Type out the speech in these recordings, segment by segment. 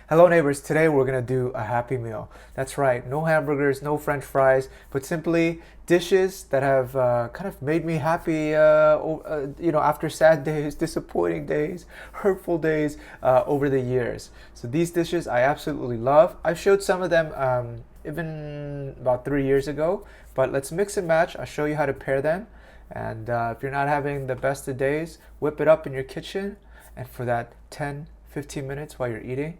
Hello neighbors, today we're gonna do a happy meal. That's right, no hamburgers, no french fries, but simply dishes that have kind of made me happy, after sad days, disappointing days, hurtful days over the years. So these dishes I absolutely love. I showed some of them even about 3 years ago, but let's mix and match. I'll show you how to pair them. And if you're not having the best of days, whip it up in your kitchen, and for that 10-15 minutes while you're eating,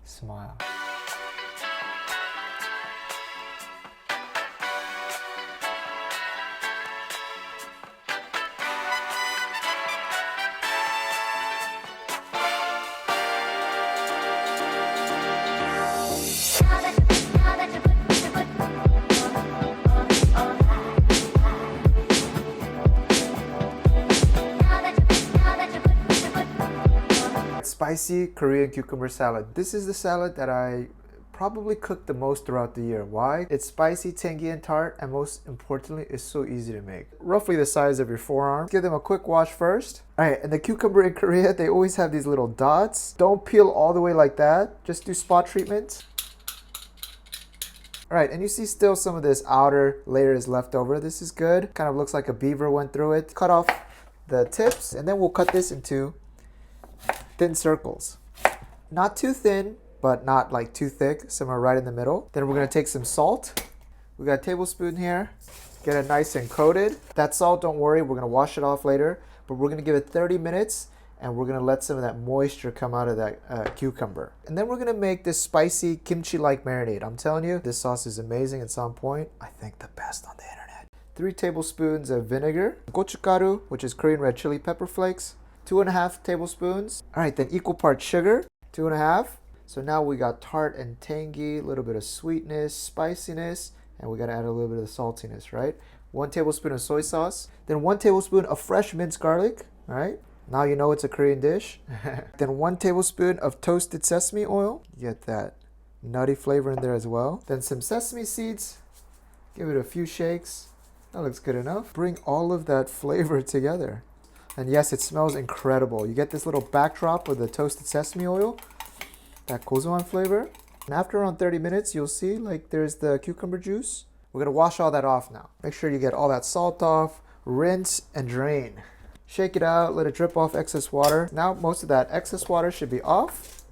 smile. Spicy Korean cucumber salad. This is the salad that I probably cook the most throughout the year. Why? It's spicy, tangy, and tart, and most importantly, it's so easy to make. Roughly the size of your forearm. Give them a quick wash first. Alright, and the cucumber in Korea, they always have these little dots. Don't peel all the way like that. Just do spot treatment. Alright, and you see still some of this outer layer is left over. This is good. Kind of looks like a beaver went through it. Cut off the tips, and then we'll cut this into thin circles. Not too thin, but not like too thick, somewhere right in the middle. Then we're gonna take some salt. We got a tablespoon here. Get it nice and coated. That salt, don't worry, we're gonna wash it off later, but we're gonna give it 30 minutes and we're gonna let some of that moisture come out of that cucumber. And then we're gonna make this spicy kimchi-like marinade. I'm telling you, this sauce is amazing. It's on point. I think the best on the internet. 3 tablespoons of vinegar, gochugaru, which is Korean red chili pepper flakes, 2.5 tablespoons. All right, then equal parts sugar, 2.5. So now we got tart and tangy, a little bit of sweetness, spiciness, and we gotta add a little bit of saltiness, right? 1 tablespoon of soy sauce, then 1 tablespoon of fresh minced garlic, all right? Now you know it's a Korean dish. Then 1 tablespoon of toasted sesame oil. Get that nutty flavor in there as well. Then some sesame seeds. Give it a few shakes. That looks good enough. Bring all of that flavor together. And yes, it smells incredible. You get this little backdrop of the toasted sesame oil, that gozuan flavor. And after around 30 minutes, you'll see like there's the cucumber juice. We're gonna wash all that off now. Make sure you get all that salt off, rinse and drain. Shake it out, let it drip off excess water. Now most of that excess water should be off.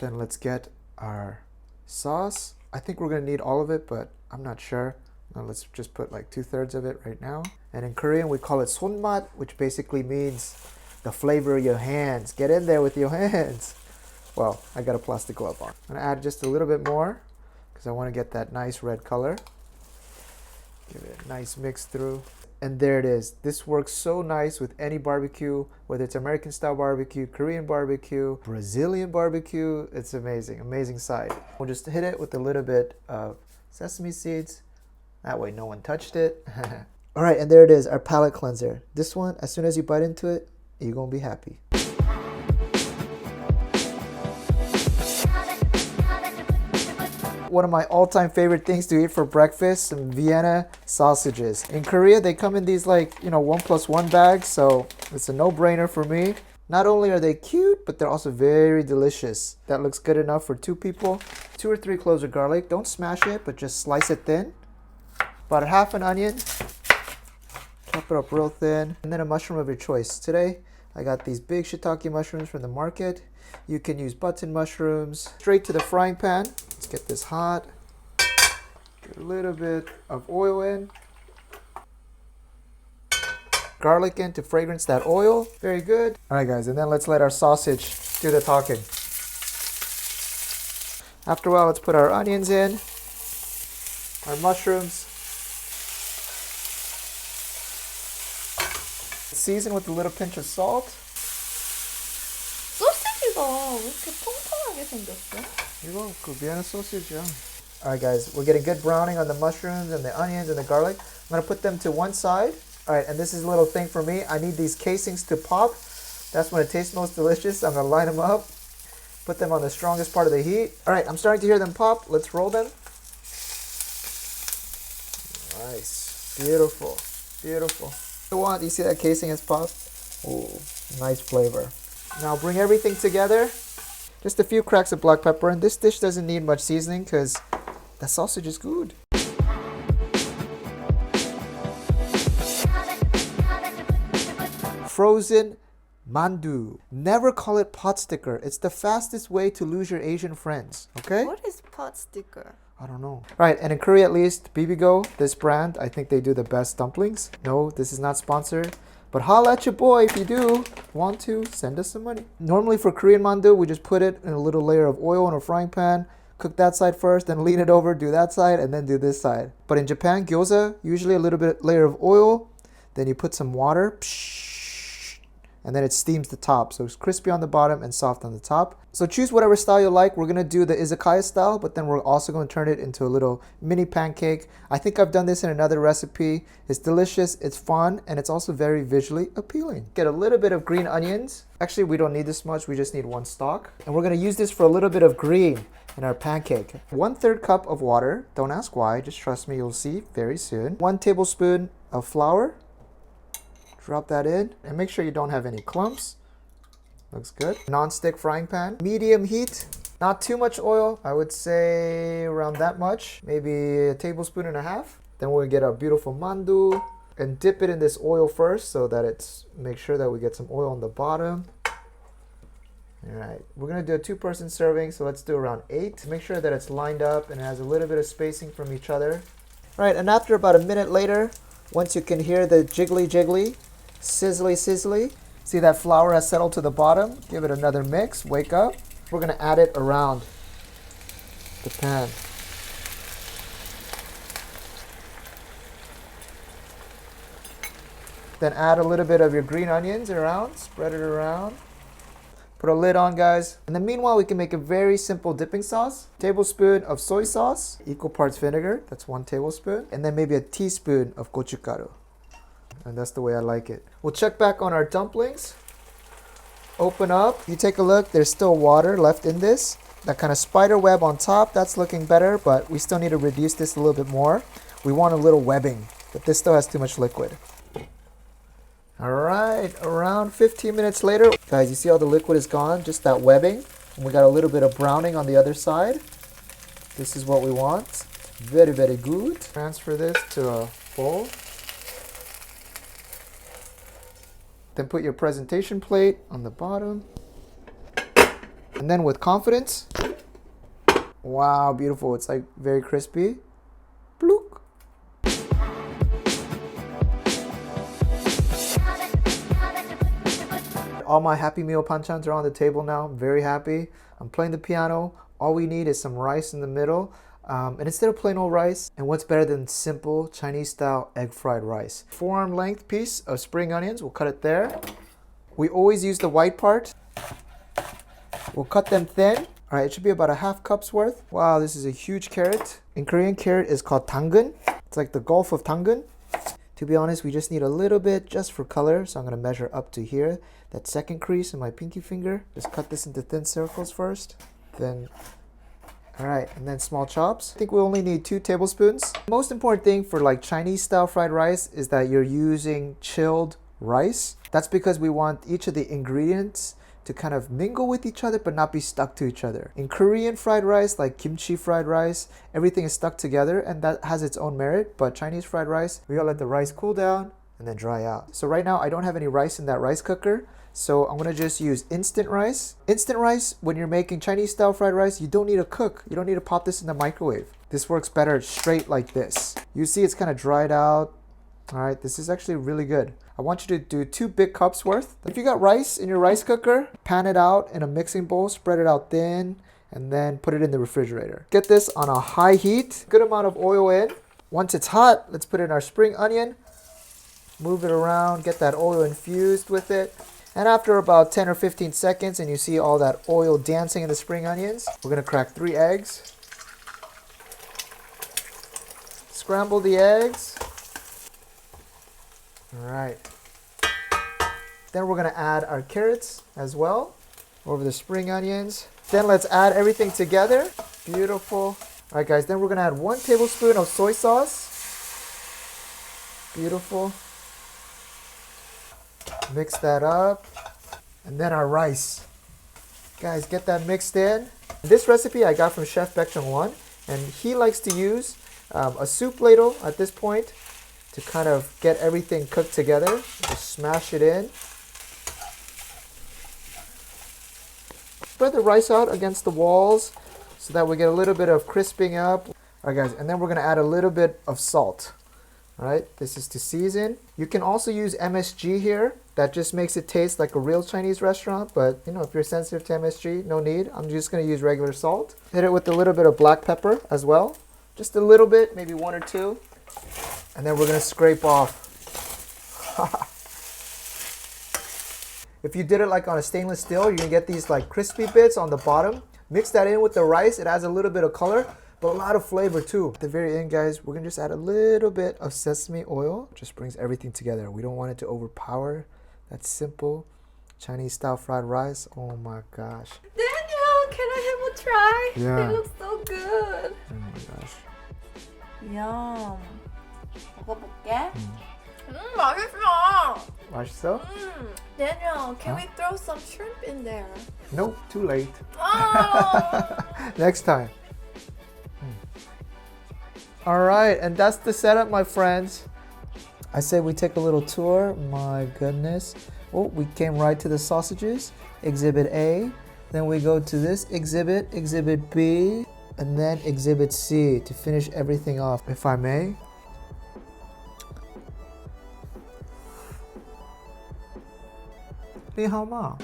Then let's get our sauce. I think we're gonna need all of it, but I'm not sure. Now let's just put like 2/3 of it right now. And in Korean, we call it sonmat, which basically means the flavor of your hands. Get in there with your hands. Well, I got a plastic glove on. I'm gonna add just a little bit more because I wanna get that nice red color. Give it a nice mix through. And there it is. This works so nice with any barbecue, whether it's American style barbecue, Korean barbecue, Brazilian barbecue. It's amazing, amazing side. We'll just hit it with a little bit of sesame seeds. That way no one touched it. All right, and there it is, our palate cleanser. This one, as soon as you bite into it, you're gonna be happy. One of my all-time favorite things to eat for breakfast, some Vienna sausages. In Korea, they come in these 1+1 bags, so it's a no-brainer for me. Not only are they cute, but they're also very delicious. That looks good enough for 2 people. 2 or 3 cloves of garlic. Don't smash it, but just slice it thin. About half an onion. Chop it up real thin. And then a mushroom of your choice. Today, I got these big shiitake mushrooms from the market. You can use button mushrooms. Straight to the frying pan. Let's get this hot. Get a little bit of oil in. Garlic in to fragrance that oil. Very good. All right, guys, and then let's let our sausage do the talking. After a while, let's put our onions in. Our mushrooms. Season with a little pinch of salt. 소시지가 왜 이렇게 통통하게 생겼어? 이거 그 Vienna sausage야. Alright guys, we're getting good browning on the mushrooms and the onions and the garlic. I'm gonna put them to one side. Alright, and this is a little thing for me. I need these casings to pop. That's when it tastes most delicious. I'm gonna line them up. Put them on the strongest part of the heat. Alright, I'm starting to hear them pop. Let's roll them. Nice. Beautiful. Beautiful. You see that casing has popped? Ooh, nice flavor. Now bring everything together. Just a few cracks of black pepper, and this dish doesn't need much seasoning because the sausage is good. Frozen mandu. Never call it pot sticker. It's the fastest way to lose your Asian friends, okay? What is pot sticker? I don't know. Right, and in Korea at least, Bibigo, this brand, I think they do the best dumplings. No, this is not sponsored. But holla at your boy if you do want to, send us some money. Normally for Korean mandu, we just put it in a little layer of oil in a frying pan, cook that side first, then lean it over, do that side, and then do this side. But in Japan, gyoza, usually a little bit layer of oil, then you put some water, and then it steams the top. So it's crispy on the bottom and soft on the top. So choose whatever style you like. We're gonna do the izakaya style, but then we're also gonna turn it into a little mini pancake. I think I've done this in another recipe. It's delicious, it's fun, and it's also very visually appealing. Get a little bit of green onions. Actually, we don't need this much, we just need one stalk. And we're gonna use this for a little bit of green in our pancake. 1/3 cup of water. Don't ask why, just trust me, you'll see very soon. 1 tablespoon of flour. Drop that in and make sure you don't have any clumps. Looks good. Non-stick frying pan, medium heat, not too much oil. I would say around that much, maybe a tablespoon and a half. Then we'll get our beautiful mandu and dip it in this oil first so that make sure that we get some oil on the bottom. All right, we're gonna do a 2-person serving, so let's do around 8. Make sure that it's lined up and it has a little bit of spacing from each other. All right, and after about a minute later, once you can hear the jiggly jiggly, sizzly sizzly, see that flour has settled to the bottom, give it another mix, wake up. We're gonna add it around the pan. Then add a little bit of your green onions around, spread it around. Put a lid on, guys. And then meanwhile, we can make a very simple dipping sauce. Tablespoon of soy sauce, equal parts vinegar, that's 1 tablespoon. And then maybe a teaspoon of gochugaru. And that's the way I like it. We'll check back on our dumplings. Open up. You take a look, there's still water left in this. That kind of spider web on top, that's looking better, but we still need to reduce this a little bit more. We want a little webbing, but this still has too much liquid. All right, around 15 minutes later, guys, you see how the liquid is gone? Just that webbing. And we got a little bit of browning on the other side. This is what we want. Very, very good. Transfer this to a bowl. Then put your presentation plate on the bottom. And then with confidence, wow, beautiful. It's like very crispy. Bloop. All my Happy Meal panchans are on the table now. I'm very happy. I'm playing the piano. All we need is some rice in the middle. And instead of plain old rice, and what's better than simple Chinese style egg fried rice? 4-arm length piece of spring onions, we'll cut it there. We always use the white part. We'll cut them thin. All right, it should be about a 1/2 cup's worth. Wow, this is a huge carrot. In Korean, carrot is called 당근. It's like the Gulf of 당근. To be honest, we just need a little bit just for color. So I'm gonna measure up to here. That second crease in my pinky finger. Just cut this into thin circles first. Then all right, and then small chops. I think we only need 2 tablespoons. Most important thing for like Chinese style fried rice is that you're using chilled rice. That's because we want each of the ingredients to kind of mingle with each other but not be stuck to each other. In Korean fried rice, like kimchi fried rice, everything is stuck together and that has its own merit. But Chinese fried rice, we gotta let the rice cool down and then dry out. So right now I don't have any rice in that rice cooker. So I'm gonna just use instant rice. Instant rice, when you're making Chinese style fried rice, you don't need to cook. You don't need to pop this in the microwave. This works better straight like this. You see it's kind of dried out. All right, this is actually really good. I want you to do 2 big cups worth. If you got rice in your rice cooker, pan it out in a mixing bowl, spread it out thin, and then put it in the refrigerator. Get this on a high heat, good amount of oil in. Once it's hot, let's put in our spring onion. Move it around, get that oil infused with it. And after about 10 or 15 seconds and you see all that oil dancing in the spring onions, we're gonna crack 3 eggs. Scramble the eggs. All right. Then we're gonna add our carrots as well over the spring onions. Then let's add everything together. Beautiful. All right, guys, then we're gonna add 1 tablespoon of soy sauce. Beautiful. Mix that up. And then our rice. Guys, get that mixed in. This recipe I got from Chef Baek Jung-won, and he likes to use a soup ladle at this point to kind of get everything cooked together. Just smash it in. Spread the rice out against the walls so that we get a little bit of crisping up. All right, guys, and then we're gonna add a little bit of salt. All right, this is to season. You can also use MSG here. That just makes it taste like a real Chinese restaurant, but you know, if you're sensitive to MSG, no need. I'm just gonna use regular salt. Hit it with a little bit of black pepper as well. Just a little bit, maybe 1 or 2. And then we're gonna scrape off. If you did it like on a stainless steel, you're gonna get these like crispy bits on the bottom. Mix that in with the rice. It adds a little bit of color, but a lot of flavor too. At the very end, guys, we're gonna just add a little bit of sesame oil. Just brings everything together. We don't want it to overpower that simple Chinese style fried rice. Oh my gosh. Daniel, can I have a try? Yeah. It looks so good. Oh my gosh. Yum. 먹어볼게. 맛있어. 맛있어? Daniel, can we throw some shrimp in there? Nope, too late. Oh. Next time. All right, and that's the setup, my friends. I say we take a little tour. My goodness. Oh, we came right to the sausages. Exhibit A. Then we go to this exhibit, Exhibit B, and then Exhibit C to finish everything off, if I may. 你好吗？